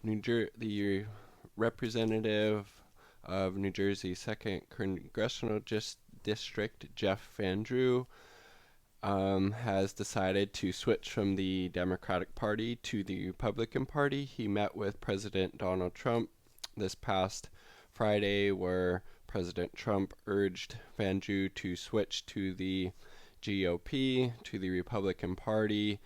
the representative of New Jersey's second congressional district, Jeff Van Drew, has decided to switch from the Democratic Party to the Republican Party. He met with President Donald Trump this past Friday, where President Trump urged Van Drew to switch to the GOP, to the Republican Party.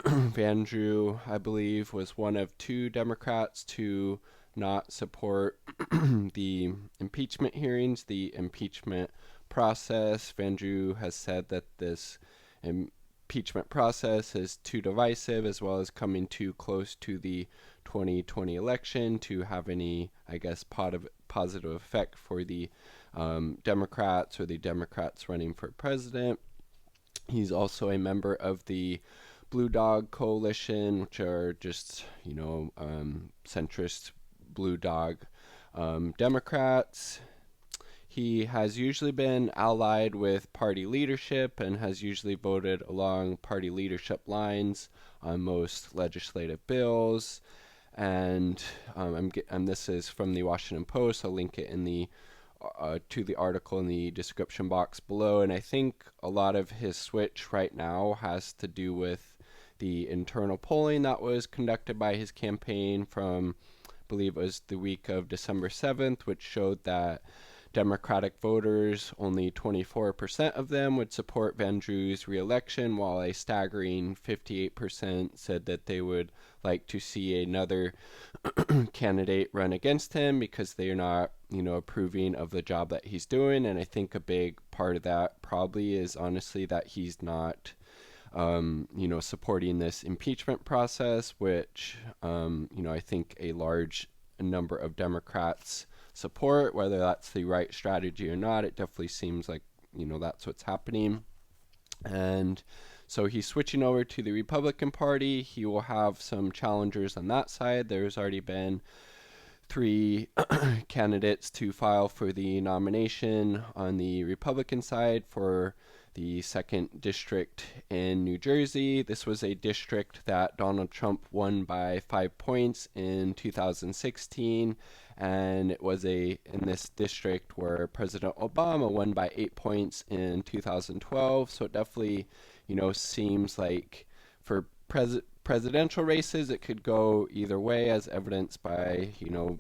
Van Drew, I believe, was one of two Democrats to not support the impeachment hearings, the impeachment process. Van Drew has said that this impeachment process is too divisive, as well as coming too close to the 2020 election to have any, I guess, positive effect for the Democrats or the Democrats running for president. He's also a member of the Blue Dog Coalition, which are just, centrist Blue Dog Democrats. He has usually been allied with party leadership and has usually voted along party leadership lines on most legislative bills. And this is from the Washington Post. I'll link it in the to the article in the description box below. And I think a lot of his switch right now has to do with the internal polling that was conducted by his campaign from, I believe it was the week of December 7th, which showed that Democratic voters, only 24% of them would support Van Drew's reelection, while a staggering 58% said that they would like to see another candidate run against him because they are not, approving of the job that he's doing. And I think a big part of that probably is honestly that he's not supporting this impeachment process, which, I think a large number of Democrats support. Whether that's the right strategy or not, it definitely seems like, that's what's happening. And so he's switching over to the Republican Party. He will have some challengers on that side. There's already been 3 candidates to file for the nomination on the Republican side for the second district in New Jersey. This was a district that Donald Trump won by 5 points in 2016, and it was in this district where President Obama won by 8 points in 2012. So it definitely, seems like for presidential races, it could go either way, as evidenced by,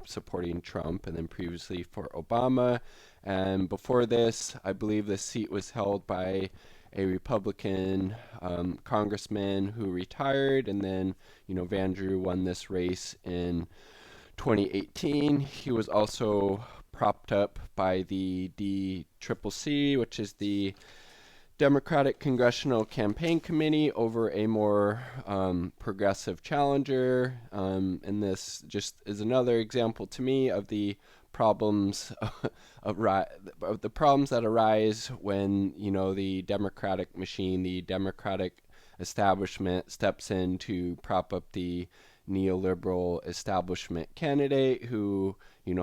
supporting Trump and then previously for Obama. And before this, I believe this seat was held by a Republican congressman who retired, and then, Van Drew won this race in 2018. He was also propped up by the DCCC, which is the Democratic Congressional Campaign Committee, over a more progressive challenger. And this just is another example to me of the problems that arise when the Democratic machine, the Democratic establishment steps in to prop up the neoliberal establishment candidate who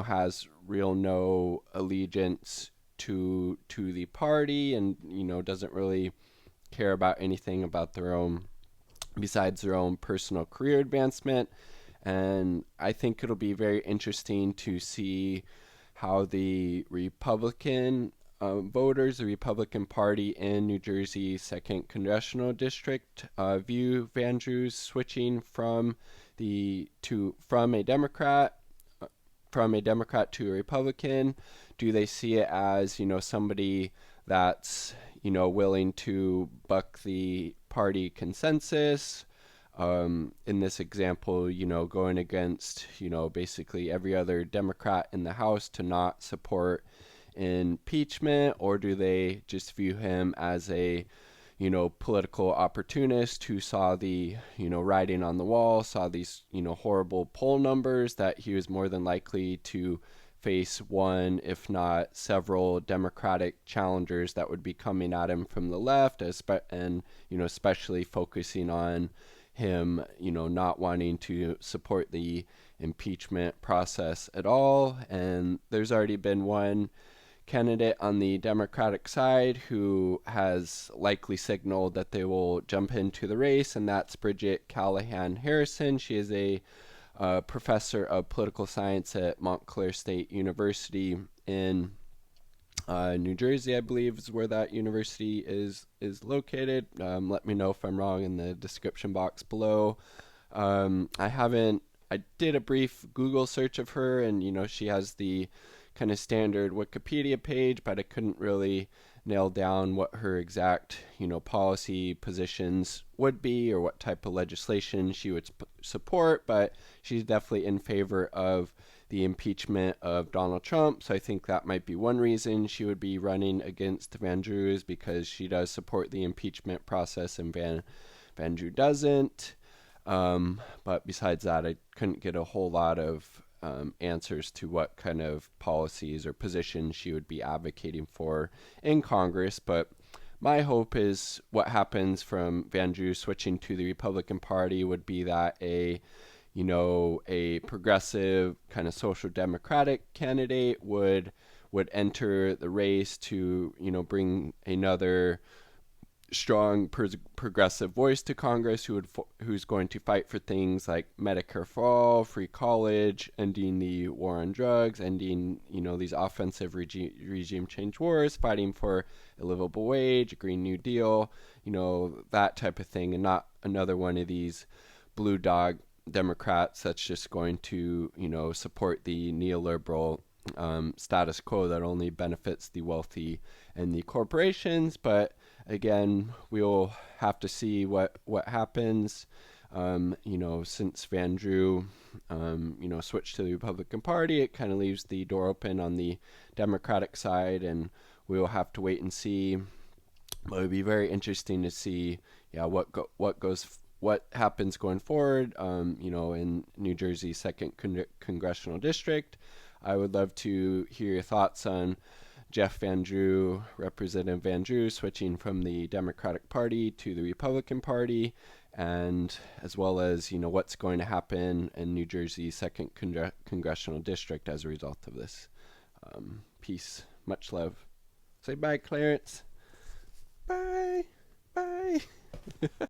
has real no allegiance to the party, and doesn't really care about anything about their own besides their own personal career advancement. And I think it'll be very interesting to see how the Republican voters, the Republican Party in New Jersey's second congressional district, view Van Drew's switching from a Democrat to a Republican. Do they see it as somebody that's willing to buck the party consensus? In this example, going against, basically every other Democrat in the House to not support impeachment? Or do they just view him as a, political opportunist who saw the, writing on the wall, saw these, horrible poll numbers, that he was more than likely to face one, if not several, Democratic challengers that would be coming at him from the left, and, especially focusing on him, not wanting to support the impeachment process at all. And there's already been one candidate on the Democratic side who has likely signaled that they will jump into the race, and that's Bridget Callahan Harrison. She is a a professor of political science at Montclair State University in New Jersey, I believe, is where that university is located. Let me know if I'm wrong in the description box below. I haven't. I did a brief Google search of her, and she has the kind of standard Wikipedia page, but I couldn't really nail down what her exact policy positions would be or what type of legislation she would support. But she's definitely in favor of the impeachment of Donald Trump. So I think that might be one reason she would be running against Van Drew, is because she does support the impeachment process and Van Drew doesn't. But besides that, I couldn't get a whole lot of answers to what kind of policies or positions she would be advocating for in Congress. But my hope is what happens from Van Drew switching to the Republican Party would be that a progressive kind of social democratic candidate would enter the race to bring another strong progressive voice to Congress who's going to fight for things like Medicare for all, free college, ending the war on drugs, ending these offensive regime change wars, fighting for a livable wage, a Green New Deal, that type of thing, and not another one of these blue dog Democrats that's just going to support the neoliberal status quo that only benefits the wealthy and the corporations. But again, we'll have to see what happens. Since Van Drew, switched to the Republican Party, it kind of leaves the door open on the Democratic side, and we'll have to wait and see. But it would be very interesting to see, what happens going forward. In New Jersey's second congressional district. I would love to hear your thoughts on Jeff Van Drew, Representative Van Drew, switching from the Democratic Party to the Republican Party, and as well as what's going to happen in New Jersey's second congressional district as a result of this. Peace, much love. Say bye, Clarence. Bye, bye.